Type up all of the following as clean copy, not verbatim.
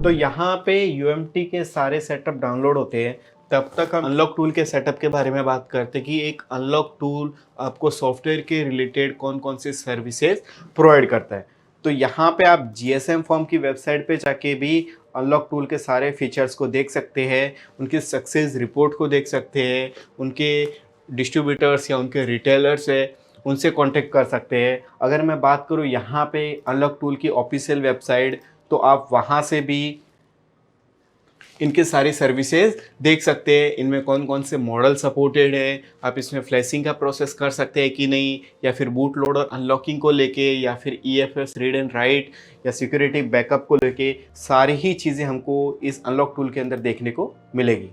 तो यहाँ पे यूएमटी के सारे सेटअप डाउनलोड होते हैं। तब तक हम अनलॉक टूल के सेटअप के बारे में बात करते हैं कि एक अनलॉक टूल आपको सॉफ्टवेयर के रिलेटेड कौन कौन से सर्विसेज प्रोवाइड करता है। तो यहाँ पे आप जीएसएम फर्म की वेबसाइट पे जाके भी अनलॉक टूल के सारे फीचर्स को देख सकते हैं, उनकी सक्सेस रिपोर्ट को देख सकते हैं, उनके डिस्ट्रीब्यूटर्स या उनके रिटेलर्स है उनसे कांटेक्ट कर सकते हैं। अगर मैं बात करूँ यहाँ पे अनलॉक टूल की ऑफिशियल वेबसाइट, तो आप वहाँ से भी इनके सारी सर्विसेज देख सकते हैं, इनमें कौन कौन से मॉडल सपोर्टेड है, आप इसमें फ्लैशिंग का प्रोसेस कर सकते हैं कि नहीं, या फिर बूट लोडर अनलॉकिंग को लेके, या फिर ईएफएस रीड एंड राइट या सिक्योरिटी बैकअप को लेके सारी ही चीज़ें हमको इस अनलॉक टूल के अंदर देखने को मिलेगी।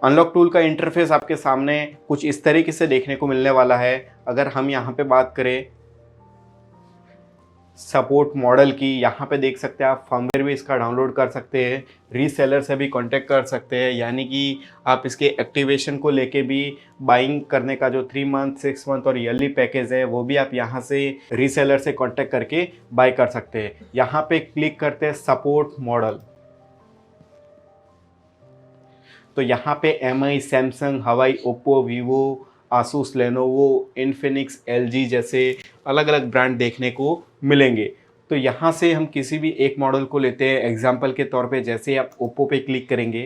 अनलॉक टूल का इंटरफेस आपके सामने कुछ इस तरीके से देखने को मिलने वाला है। अगर हम यहाँ पे बात करें सपोर्ट मॉडल की, यहाँ पे देख सकते हैं आप फर्मवेयर भी इसका डाउनलोड कर सकते हैं, रीसेलर से भी कांटेक्ट कर सकते हैं, यानी कि आप इसके एक्टिवेशन को लेके भी बाइंग करने का जो 3 मंथ 6 मंथ और ईयरली पैकेज है वो भी आप यहाँ से रीसेलर से कांटेक्ट करके बाय कर सकते हैं। यहाँ पे क्लिक करते हैं सपोर्ट मॉडल, तो यहाँ पे एमआई, सैमसंग, हवाई, Oppo, Vivo, Asus, Lenovo, Infinix, LG जैसे अलग अलग ब्रांड देखने को मिलेंगे। तो यहाँ से हम किसी भी एक मॉडल को लेते हैं। एग्जांपल के तौर पे जैसे ही आप ओप्पो पे क्लिक करेंगे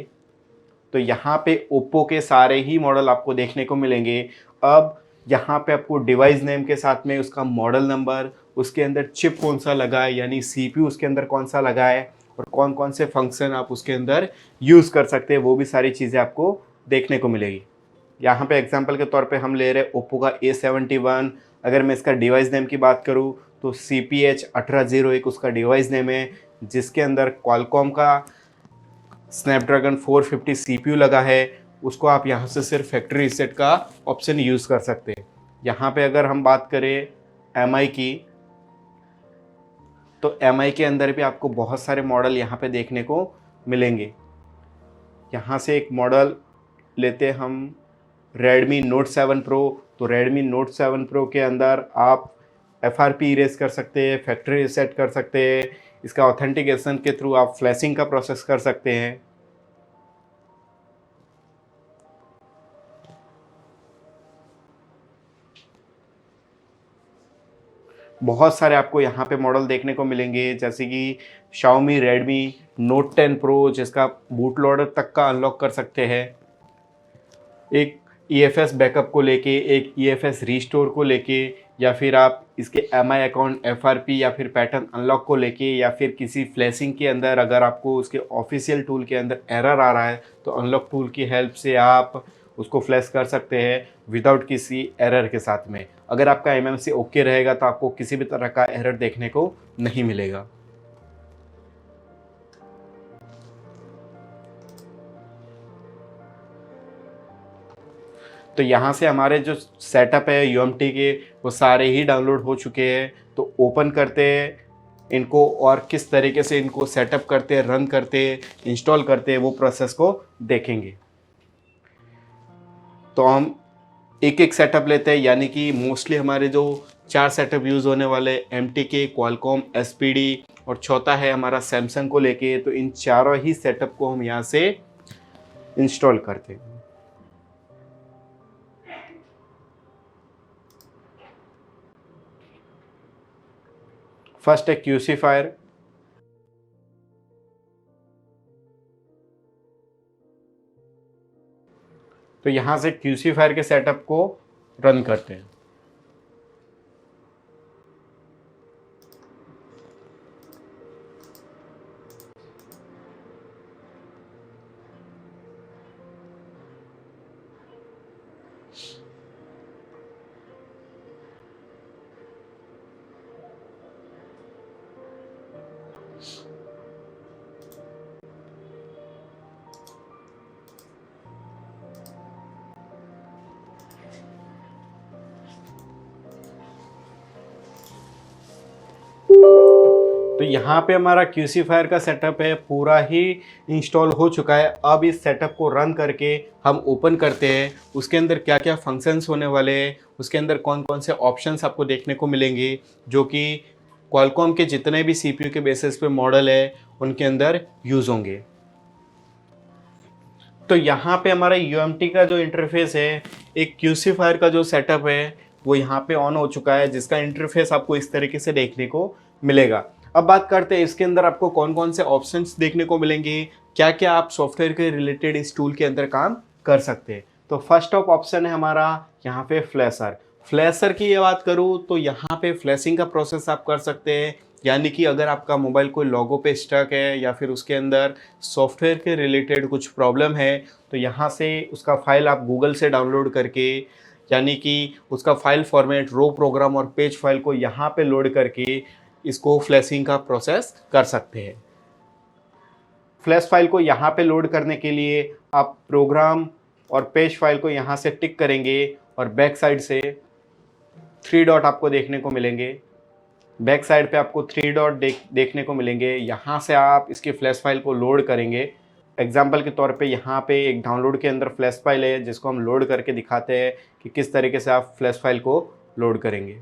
तो यहाँ पे ओप्पो के सारे ही मॉडल आपको देखने को मिलेंगे। अब यहाँ पे आपको डिवाइस नेम के साथ में उसका मॉडल नंबर, उसके अंदर चिप कौन सा लगा है यानी सीपीयू उसके अंदर कौन सा लगा है, और कौन कौन से फंक्शन आप उसके अंदर यूज़ कर सकते हैं, वो भी सारी चीज़ें आपको देखने को मिलेगी। यहाँ पे एग्जांपल के तौर पे हम ले रहे हैं ओप्पो का A71। अगर मैं इसका डिवाइस नेम की बात करूँ तो CPH1801 उसका डिवाइस नेम है, जिसके अंदर क्वालकॉम का स्नैपड्रैगन 450 सीपीयू लगा है। उसको आप यहाँ से सिर्फ फैक्ट्री रीसेट का ऑप्शन यूज़ कर सकते हैं। यहाँ पे अगर हम बात करें MI की, तो MI के अंदर भी आपको बहुत सारे मॉडल यहाँ पे देखने को मिलेंगे। यहाँ से एक मॉडल लेते हैं हम Redmi Note 7 Pro। तो Redmi Note 7 Pro के अंदर आप FRP इरेज कर सकते हैं, फैक्ट्री रीसेट कर सकते हैं, इसका ऑथेंटिकेशन के थ्रू आप फ्लैशिंग का प्रोसेस कर सकते हैं। बहुत सारे आपको यहाँ पे मॉडल देखने को मिलेंगे, जैसे कि Xiaomi Redmi Note 10 Pro जिसका बूट लोडर तक का अनलॉक कर सकते हैं, एक EFS बैकअप को लेके, एक EFS रीस्टोर को लेके, या फिर आप इसके MI अकाउंट FRP या फिर पैटर्न अनलॉक को लेके, या फिर किसी फ्लैशिंग के अंदर अगर आपको उसके ऑफिशियल टूल के अंदर एरर आ रहा है तो अनलॉक टूल की हेल्प से आप उसको फ्लैश कर सकते हैं विदाउट किसी एरर के साथ में। अगर आपका MMC ओके रहेगा तो आपको किसी भी तरह का एरर देखने को नहीं मिलेगा। तो यहाँ से हमारे जो सेटअप है यूएमटी के वो सारे ही डाउनलोड हो चुके हैं। तो ओपन करते हैं इनको और किस तरीके से इनको सेटअप करते हैं, रन करते हैं, इंस्टॉल करते हैं, वो प्रोसेस को देखेंगे। तो हम एक एक सेटअप लेते हैं, यानी कि मोस्टली हमारे जो 4 सेटअप यूज़ होने वाले MTK, क्वालकॉम, SPD और चौथा है हमारा सैमसंग को लेके। तो इन चारों ही सेटअप को हम यहाँ से इंस्टॉल करते हैं। फर्स्ट है क्यूसीफायर। तो यहाँ से क्यूसीफायर के सेटअप को रन करते हैं। तो यहाँ पे हमारा क्यूसीफायर का सेटअप है पूरा ही इंस्टॉल हो चुका है। अब इस सेटअप को रन करके हम ओपन करते हैं, उसके अंदर क्या क्या फंक्शंस होने वाले हैं, उसके अंदर कौन कौन से ऑप्शंस आपको देखने को मिलेंगे, जो कि क्वालकॉम के जितने भी CPU के बेसिस पे मॉडल है उनके अंदर यूज़ होंगे। तो यहाँ पे हमारा UMT का जो इंटरफेस है, एक क्यूसीफायर का जो सेटअप है वो यहाँ पे ऑन हो चुका है, जिसका इंटरफेस आपको इस तरीके से देखने को मिलेगा। अब बात करते हैं इसके अंदर आपको कौन कौन से ऑप्शंस देखने को मिलेंगे, क्या क्या आप सॉफ्टवेयर के रिलेटेड इस टूल के अंदर काम कर सकते हैं। तो फर्स्ट ऑफ ऑप्शन है हमारा यहाँ पे फ्लैशर। फ्लैशर की ये बात करूँ तो यहाँ पे फ्लैशिंग का प्रोसेस आप कर सकते हैं, यानी कि अगर आपका मोबाइल कोई लोगो पे स्टक है या फिर उसके अंदर सॉफ्टवेयर के रिलेटेड कुछ प्रॉब्लम है, तो यहाँ से उसका फाइल आप गूगल से डाउनलोड करके, यानी कि उसका फाइल फॉर्मेट, रो प्रोग्राम और पेज फाइल को यहाँ पे लोड करके इसको फ्लैशिंग का प्रोसेस कर सकते हैं। फ्लैश फाइल को यहाँ पे लोड करने के लिए आप प्रोग्राम और पेज फाइल को यहाँ से टिक करेंगे और बैक साइड से 3 डॉट आपको देखने को मिलेंगे। बैक साइड पे आपको 3 डॉट देखने को मिलेंगे। यहाँ से आप इसकी फ्लैश फाइल को लोड करेंगे। एग्जाम्पल के तौर पे यहाँ पे एक डाउनलोड के अंदर फ्लैश फाइल है, जिसको हम लोड करके दिखाते हैं कि किस तरीके से आप फ्लैश फाइल को लोड करेंगे।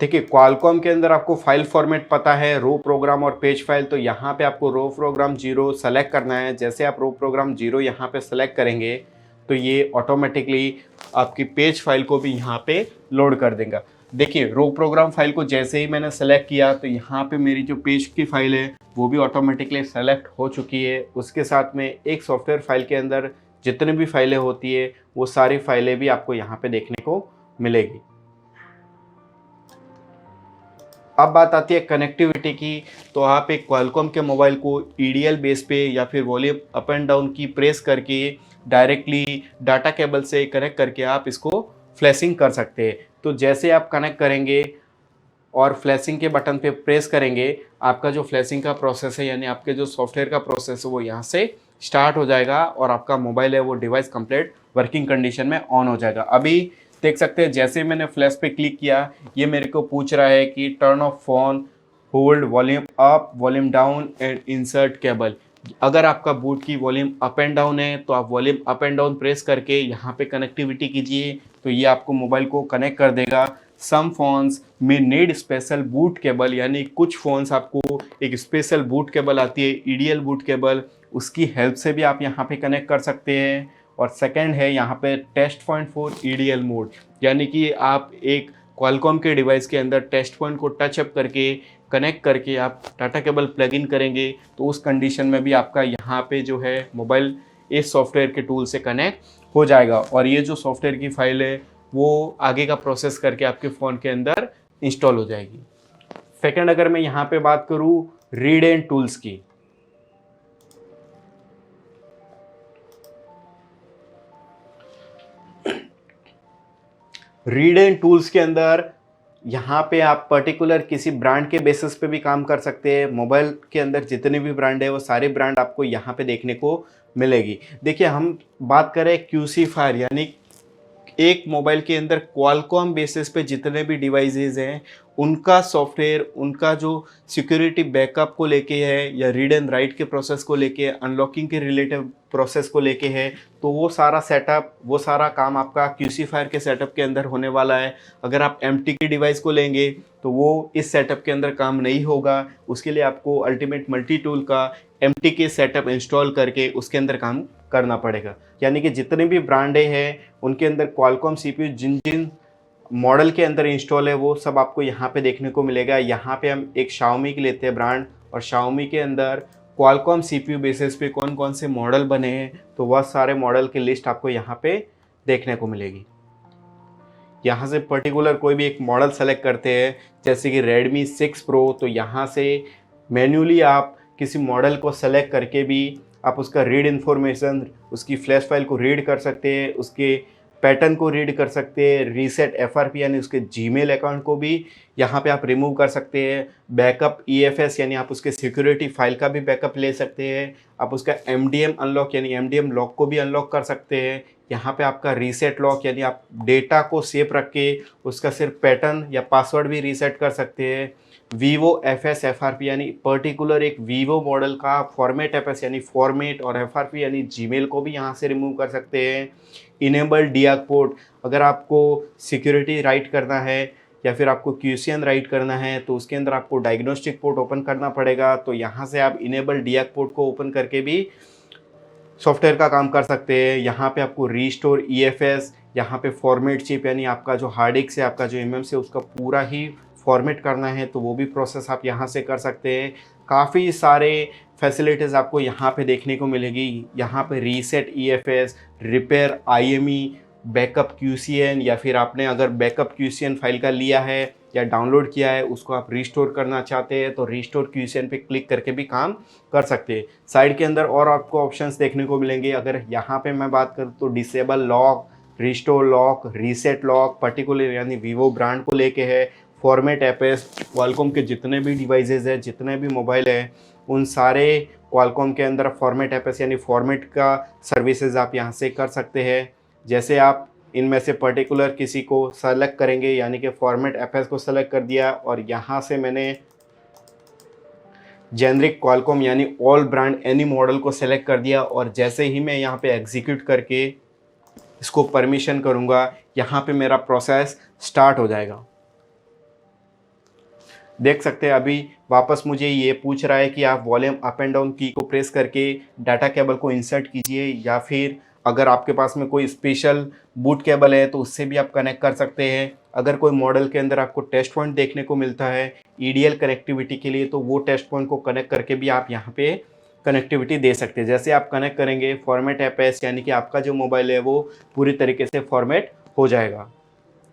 देखिए, क्वालकॉम के अंदर आपको फाइल फॉर्मेट पता है, रो प्रोग्राम और पेज फाइल। तो यहाँ पे आपको रो प्रोग्राम 0 सेलेक्ट करना है। जैसे आप रो प्रोग्राम 0 यहाँ पे सेलेक्ट करेंगे तो ये ऑटोमेटिकली आपकी पेज फाइल को भी यहाँ पे लोड कर देगा। देखिए, रो प्रोग्राम फाइल को जैसे ही मैंने सेलेक्ट किया तो यहाँ पे मेरी जो पेज की फाइल है वो भी ऑटोमेटिकली सेलेक्ट हो चुकी है। उसके साथ में एक सॉफ्टवेयर फाइल के अंदर जितने भी फाइलें होती है वो सारी फाइलें भी आपको यहाँ पे देखने को मिलेगी। अब बात आती है कनेक्टिविटी की। तो आप एक क्वालकॉम के मोबाइल को EDL बेस पे या फिर वॉल्यूम अप एंड डाउन की प्रेस करके डायरेक्टली डाटा केबल से कनेक्ट करके आप इसको फ्लैशिंग कर सकते हैं। तो जैसे आप कनेक्ट करेंगे और फ्लैशिंग के बटन पे प्रेस करेंगे, आपका जो फ्लैशिंग का प्रोसेस है, यानी आपके जो सॉफ्टवेयर का प्रोसेस है, वो यहाँ से स्टार्ट हो जाएगा और आपका मोबाइल है वो डिवाइस कंप्लीट वर्किंग कंडीशन में ऑन हो जाएगा। अभी देख सकते हैं, जैसे मैंने फ्लैश पे क्लिक किया, ये मेरे को पूछ रहा है कि turn off phone, hold volume up, volume down and insert cable. अगर आपका बूट की वॉल्यूम अप एंड डाउन है तो आप volume up and down press करके यहाँ पे कनेक्टिविटी कीजिए, तो ये आपको मोबाइल को कनेक्ट कर देगा। सम फोन्स में नीड स्पेशल बूट केबल, यानी कुछ फ़ोन्स आपको एक स्पेशल बूट केबल आती है, EDL बूट केबल, उसकी हेल्प से भी आप यहाँ पे कनेक्ट कर सकते हैं। और सेकंड है यहाँ पे test point for EDL mode, यानी कि आप एक क्वालकॉम के डिवाइस के अंदर टेस्ट पॉइंट को टचअप करके कनेक्ट करके आप डाटा केबल प्लग इन करेंगे, तो उस कंडीशन में भी आपका यहाँ पे जो है मोबाइल इस सॉफ्टवेयर के टूल से कनेक्ट हो जाएगा और ये जो सॉफ्टवेयर की फाइल है वो आगे का प्रोसेस करके आपके फ़ोन के अंदर इंस्टॉल हो जाएगी। सेकंड, अगर मैं यहाँ पे बात करूँ रीड एंड टूल्स की, रीड एंड टूल्स के अंदर यहाँ पे आप पर्टिकुलर किसी ब्रांड के बेसिस पे भी काम कर सकते हैं। मोबाइल के अंदर जितने भी ब्रांड है वो सारे ब्रांड आपको यहाँ पे देखने को मिलेगी। देखिए, हम बात करें क्यूसीफायर, यानी एक मोबाइल के अंदर क्वालकॉम बेसिस पे जितने भी डिवाइसेस हैं उनका सॉफ्टवेयर, उनका जो सिक्योरिटी बैकअप को लेके है या रीड एंड राइट के प्रोसेस को लेके, अनलॉकिंग के रिलेटिव प्रोसेस को लेके है, तो वो सारा सेटअप, वो सारा काम आपका क्यूसीफायर के सेटअप के अंदर होने वाला है। अगर आप MT की डिवाइस को लेंगे तो वो इस सेटअप के अंदर काम नहीं होगा। उसके लिए आपको अल्टीमेट मल्टी टूल का MT के सेटअप इंस्टॉल करके उसके अंदर काम करना पड़ेगा। यानी कि जितने भी ब्रांडें हैं उनके अंदर क्वालकॉम CPU जिन जिन मॉडल के अंदर इंस्टॉल है वो सब आपको यहाँ पे देखने को मिलेगा। यहाँ पे हम एक Xiaomi की लेते हैं ब्रांड, और Xiaomi के अंदर क्वालकॉम CPU बेसिस पे कौन कौन से मॉडल बने हैं तो वह सारे मॉडल की लिस्ट आपको यहाँ पे देखने को मिलेगी। यहाँ से पर्टिकुलर कोई भी एक मॉडल सेलेक्ट करते हैं, जैसे कि Redmi 6 Pro, तो यहाँ से मैन्युअली आप किसी मॉडल को सेलेक्ट करके भी आप उसका रीड इन्फॉर्मेशन, उसकी फ्लैश फाइल को रीड कर सकते हैं, उसके पैटर्न को रीड कर सकते हैं। रीसेट FRP यानी उसके जीमेल अकाउंट को भी यहाँ पे आप रिमूव कर सकते हैं। बैकअप EFS यानी आप उसके सिक्योरिटी फाइल का भी बैकअप ले सकते हैं। आप उसका MDM अनलॉक यानी MDM लॉक को भी अनलॉक कर सकते हैं। यहाँ पे आपका रीसेट लॉक यानी आप डेटा को सेव रख के उसका सिर्फ पैटर्न या पासवर्ड भी रीसेट कर सकते हैं। वीवो एफएस एफआरपी यानी पर्टिकुलर एक वीवो मॉडल का फॉर्मेट एफएस यानी फॉर्मेट और एफआरपी यानी जीमेल को भी यहाँ से रिमूव कर सकते हैं। इनेबल डीआक पोर्ट, अगर आपको सिक्योरिटी राइट करना है या फिर आपको क्यूसीएन राइट करना है तो उसके अंदर आपको डायग्नोस्टिक पोर्ट ओपन करना पड़ेगा, तो यहाँ से आप इनेबल डीआक पोर्ट को ओपन करके भी सॉफ्टवेयर का काम कर सकते हैं। यहाँ पे आपको रीस्टोर ईएफएस, यहाँ पे फॉर्मेट चिप यानी आपका जो हार्ड डिस्क है, आपका जो एमएम है उसका पूरा ही फॉर्मेट करना है तो वो भी प्रोसेस आप यहाँ से कर सकते हैं। काफ़ी सारे फैसिलिटीज़ आपको यहाँ पे देखने को मिलेगी। यहाँ पे reset EFS, repair IME, backup QCN, या फिर आपने अगर बैकअप क्यूसीएन फाइल का लिया है या डाउनलोड किया है उसको आप रिस्टोर करना चाहते हैं तो रिस्टोर क्यूसीएन पे क्लिक करके भी काम कर सकते हैं। साइड के अंदर और आपको ऑप्शंस देखने को मिलेंगे। अगर यहाँ पे मैं बात करूँ तो disable lock, restore lock, reset lock particular यानी वीवो ब्रांड को लेके है। फॉर्मेट एफएस, क्वालकॉम के जितने भी डिवाइसेस है, जितने भी मोबाइल है, उन सारे क्वालकॉम के अंदर फॉर्मेट एफएस यानी फॉर्मेट का सर्विसेज आप यहाँ से कर सकते हैं। जैसे आप इनमें से पर्टिकुलर किसी को सेलेक्ट करेंगे यानी कि फॉर्मेट एफएस को सेलेक्ट कर दिया और यहाँ से मैंने जेनरिक क्वालकॉम यानी ऑल ब्रांड एनी मॉडल को सेलेक्ट कर दिया और जैसे ही मैं यहाँ पे एग्जीक्यूट करके इसको परमिशन करूँगा यहाँ पे मेरा प्रोसेस स्टार्ट हो जाएगा। देख सकते हैं अभी वापस मुझे ये पूछ रहा है कि आप वॉल्यूम अप एंड डाउन की को प्रेस करके डाटा केबल को इंसर्ट कीजिए, या फिर अगर आपके पास में कोई स्पेशल बूट केबल है तो उससे भी आप कनेक्ट कर सकते हैं। अगर कोई मॉडल के अंदर आपको टेस्ट पॉइंट देखने को मिलता है ईडीएल कनेक्टिविटी के लिए तो वो टेस्ट पॉइंट को कनेक्ट करके भी आप यहाँ पे कनेक्टिविटी दे सकते हैं। जैसे आप कनेक्ट करेंगे फॉर्मेट एफएस यानी कि आपका जो मोबाइल है वो पूरी तरीके से फॉर्मेट हो जाएगा।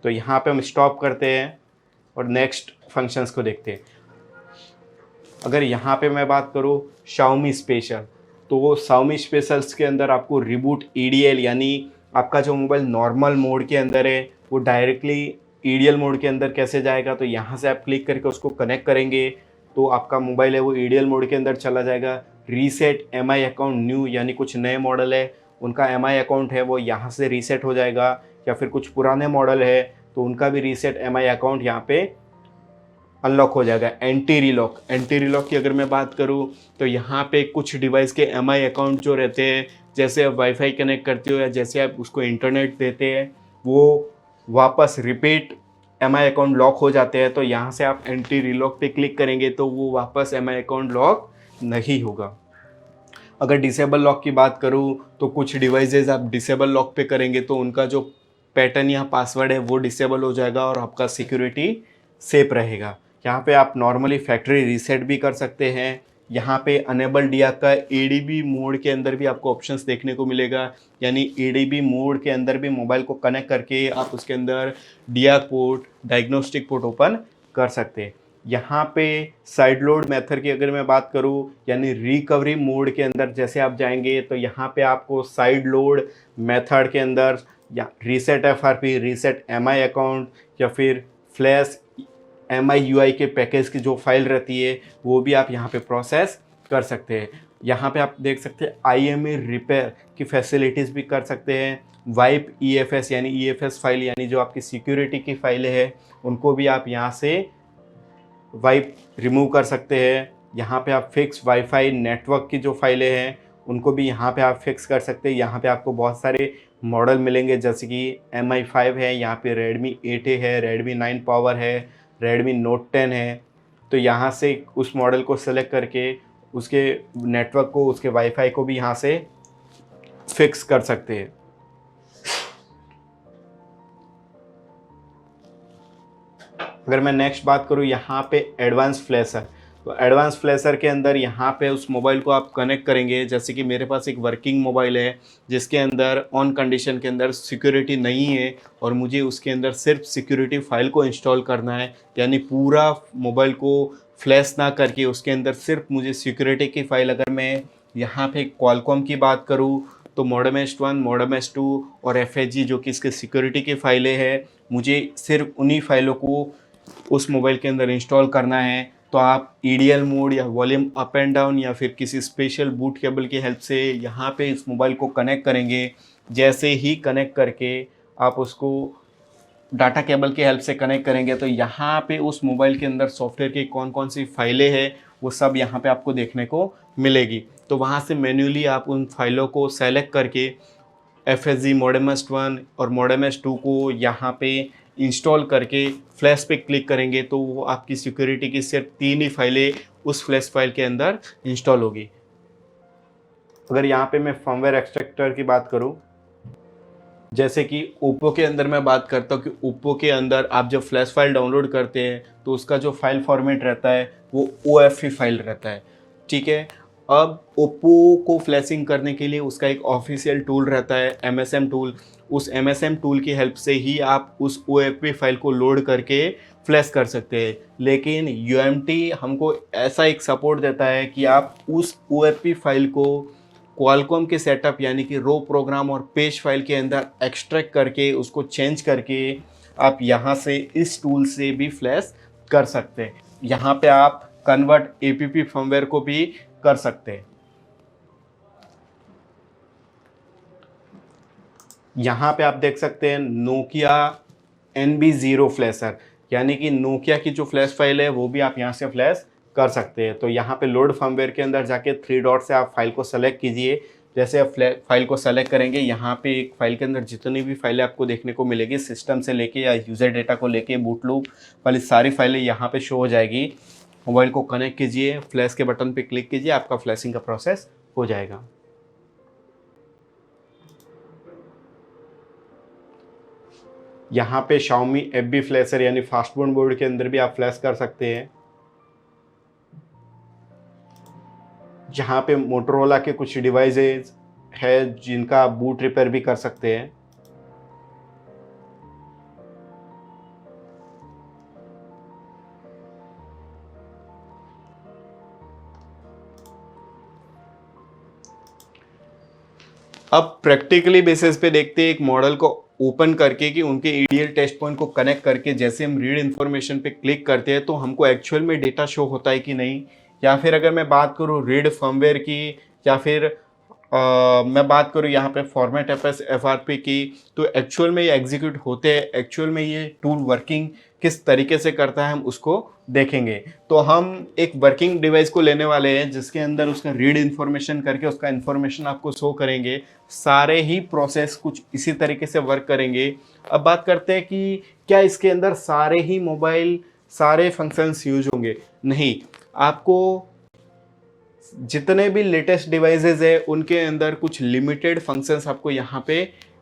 तो यहाँ पे हम स्टॉप करते हैं और नेक्स्ट फंक्शंस को देखते हैं। अगर यहाँ पे मैं बात करूँ Xiaomi स्पेशल, तो वो Xiaomi स्पेशल्स के अंदर आपको रिबूट ईडीएल यानी आपका जो मोबाइल नॉर्मल मोड के अंदर है वो डायरेक्टली ईडीएल मोड के अंदर कैसे जाएगा, तो यहाँ से आप क्लिक करके उसको कनेक्ट करेंगे तो आपका मोबाइल है वो ईडीएल मोड के अंदर चला जाएगा। रीसेट एमआई अकाउंट न्यू यानी कुछ नए मॉडल है उनका एमआई अकाउंट है वो यहाँ से रीसेट हो जाएगा, या फिर कुछ पुराने मॉडल है तो उनका भी रीसेट एमआई अकाउंट यहाँ पे अनलॉक हो जाएगा। एंटी रीलॉक की अगर मैं बात करूँ तो यहाँ पे कुछ डिवाइस के एमआई अकाउंट जो रहते हैं, जैसे आप वाईफाई कनेक्ट करते हो या जैसे आप उसको इंटरनेट देते हैं वो वापस रिपीट एमआई अकाउंट लॉक हो जाते हैं, तो यहाँ से आप एंटी रीलॉक पे क्लिक करेंगे तो वो वापस एमआई अकाउंट लॉक नहीं होगा। अगर डिसेबल लॉक की बात करूँ तो कुछ डिवाइसेस आप डिसेबल लॉक पे करेंगे तो उनका जो पैटर्न या पासवर्ड है वो डिसेबल हो जाएगा और आपका सिक्योरिटी सेफ रहेगा। यहाँ पे आप नॉर्मली फैक्ट्री रीसेट भी कर सकते हैं। यहाँ पे अनेबल डीआक का एडीबी मोड के अंदर भी आपको ऑप्शंस देखने को मिलेगा, यानी एडीबी मोड के अंदर भी मोबाइल को कनेक्ट करके आप उसके अंदर डीआक पोर्ट, डायग्नोस्टिक पोर्ट ओपन कर सकते हैं। यहाँ पे साइड लोड मेथड की अगर मैं बात करूँ यानी रिकवरी मोड के अंदर जैसे आप जाएंगे तो यहाँ पे आपको साइड लोड मेथड के अंदर या reset FRP, reset MI account या फिर फ्लैश MIUI के पैकेज की जो फाइल रहती है वो भी आप यहाँ पे प्रोसेस कर सकते हैं। यहाँ पे आप देख सकते हैं IME रिपेयर की फैसिलिटीज़ भी कर सकते हैं। वाइप EFS यानी EFS फाइल यानी जो आपकी सिक्योरिटी की फाइलें हैं उनको भी आप यहाँ से वाइप रिमूव कर सकते हैं। यहाँ पे आप फिक्स वाईफाई नेटवर्क की जो फाइलें हैं उनको भी यहाँ पे आप फिक्स कर सकते हैं। यहाँ पे आपको बहुत सारे मॉडल मिलेंगे जैसे कि MI5 है, यहाँ पे Redmi 8A है, Redmi 9 Power है, Redmi Note 10 है। तो यहाँ से उस मॉडल को सेलेक्ट करके उसके नेटवर्क को, उसके वाईफाई को भी यहाँ से फिक्स कर सकते हैं। अगर मैं नेक्स्ट बात करूँ यहाँ पे एडवांस फ्लैशर, तो एडवांस फ्लैशर के अंदर यहाँ पे उस मोबाइल को आप कनेक्ट करेंगे। जैसे कि मेरे पास एक वर्किंग मोबाइल है जिसके अंदर ऑन कंडीशन के अंदर सिक्योरिटी नहीं है और मुझे उसके अंदर सिर्फ सिक्योरिटी फाइल को इंस्टॉल करना है, यानी पूरा मोबाइल को फ्लैश ना करके उसके अंदर सिर्फ मुझे सिक्योरिटी की फ़ाइल। अगर मैं यहाँ पे क्वालकॉम की बात करूँ तो मॉडेम S1, मॉडेम S2 और FHG जो कि इसके सिक्योरिटी की फ़ाइलें हैं, मुझे सिर्फ उन्हीं फाइलों को उस मोबाइल के अंदर इंस्टॉल करना है। तो आप EDL मोड या वॉल्यूम अप एंड डाउन या फिर किसी स्पेशल बूट केबल की हेल्प से यहाँ पे इस मोबाइल को कनेक्ट करेंगे। जैसे ही कनेक्ट करके आप उसको डाटा केबल की हेल्प से कनेक्ट करेंगे तो यहाँ पे उस मोबाइल के अंदर सॉफ्टवेयर की कौन कौन सी फाइलें हैं वो सब यहाँ पे आपको देखने को मिलेगी। तो वहाँ से मैन्युअली आप उन फाइलों को सेलेक्ट करके FSG मॉडेमस 1 और मॉडेमस 2 को यहाँ पे इंस्टॉल करके फ्लैश पे क्लिक करेंगे तो वो आपकी सिक्योरिटी की सिर्फ 3 ही फाइलें उस फ्लैश फाइल के अंदर इंस्टॉल होगी। अगर यहाँ पे मैं फर्मवेयर एक्सट्रैक्टर की बात करूँ, जैसे कि ओप्पो के अंदर मैं बात करता हूँ कि ओप्पो के अंदर आप जब फ्लैश फाइल डाउनलोड करते हैं तो उसका जो फाइल फॉर्मेट रहता है वो OFE फाइल रहता है, ठीक है। अब ओप्पो को फ्लैशिंग करने के लिए उसका एक ऑफिशियल टूल रहता है MSM टूल। उस MSM टूल की हेल्प से ही आप उस OFE फाइल को लोड करके फ्लैश कर सकते हैं। लेकिन UMT हमको ऐसा एक सपोर्ट देता है कि आप उस OFE फाइल को क्वालकॉम के सेटअप यानी कि रो प्रोग्राम और पेज फाइल के अंदर एक्सट्रैक्ट करके उसको चेंज करके आप यहाँ से इस टूल से भी फ्लैश कर सकते हैं। यहाँ पे आप कन्वर्ट APP फर्मवेयर को भी कर सकते हैं। यहाँ पे आप देख सकते हैं नोकिया NB0 फ्लैशर, यानी कि नोकिया की जो फ्लैश फाइल है वो भी आप यहाँ से फ्लैश कर सकते हैं। तो यहाँ पे लोड फर्मवेयर के अंदर जाके 3 डॉट से आप फाइल को सेलेक्ट कीजिए। जैसे आप फाइल को सेलेक्ट करेंगे यहाँ पे एक फाइल के अंदर जितनी भी फाइलें आपको देखने को मिलेगी सिस्टम से लेके या यूज़र डेटा को लेके बूट लूप वाली सारी फाइलें यहाँ पे शो हो जाएगी। मोबाइल को कनेक्ट कीजिए, फ्लैश के बटन पे क्लिक कीजिए, आपका फ्लैशिंग का प्रोसेस हो जाएगा। यहाँ पे Xiaomi FB फ्लैशर यानी फास्ट बर्न बोर्ड के अंदर भी आप फ्लैश कर सकते हैं। जहाँ पे मोटरोला के कुछ डिवाइसेज है जिनका आप बूट रिपेयर भी कर सकते हैं। अब प्रैक्टिकली बेसिस पे देखते हैं एक मॉडल को ओपन करके कि उनके EDL टेस्ट पॉइंट को कनेक्ट करके जैसे हम रीड इन्फॉर्मेशन पे क्लिक करते हैं तो हमको एक्चुअल में डेटा शो होता है कि नहीं, या फिर अगर मैं बात करूँ रीड फर्मवेयर की या फिर मैं बात करूँ यहाँ पे फॉर्मेट FRP की, तो एक्चुअल में ये एग्जीक्यूट होते हैं, एक्चुअल में ये टूल वर्किंग किस तरीके से करता है हम उसको देखेंगे। तो हम एक वर्किंग डिवाइस को लेने वाले हैं जिसके अंदर उसका रीड इन्फॉर्मेशन करके उसका इन्फॉर्मेशन आपको शो करेंगे। सारे ही प्रोसेस कुछ इसी तरीके से वर्क करेंगे। अब बात करते हैं कि क्या इसके अंदर सारे ही मोबाइल सारे फंक्शंस यूज होंगे? नहीं, आपको जितने भी लेटेस्ट डिवाइसेस है उनके अंदर कुछ लिमिटेड फंक्शंस आपको यहाँ पे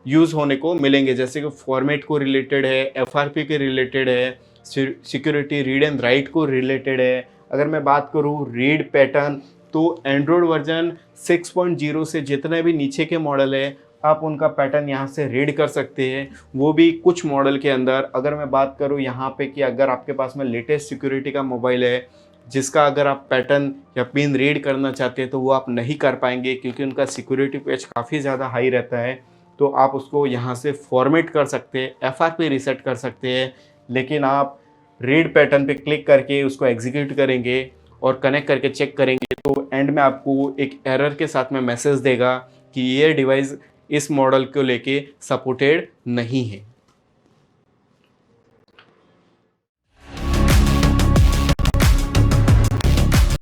यूज़ होने को मिलेंगे, जैसे कि फॉर्मेट को रिलेटेड है, FRP के रिलेटेड है, सिक्योरिटी रीड एंड राइट को रिलेटेड है। अगर मैं बात करूँ रीड पैटर्न तो एंड्रॉयड वर्जन 6.0 से जितने भी नीचे के मॉडल है आप उनका पैटर्न यहाँ से रीड कर सकते हैं, वो भी कुछ मॉडल के अंदर। अगर मैं बात करूँ यहाँ पे कि अगर आपके पास में लेटेस्ट सिक्योरिटी का मोबाइल है जिसका अगर आप पैटर्न या पिन रीड करना चाहते हैं तो वो आप नहीं कर पाएंगे क्योंकि उनका सिक्योरिटी पैच काफ़ी ज़्यादा हाई रहता है। तो आप उसको यहाँ से फॉर्मेट कर सकते हैं, FRP रीसेट कर सकते हैं, लेकिन आप रीड पैटर्न पे क्लिक करके उसको एग्जीक्यूट करेंगे और कनेक्ट करके चेक करेंगे तो एंड में आपको एक एरर के साथ में मैसेज देगा कि ये डिवाइस इस मॉडल को लेके सपोर्टेड नहीं है।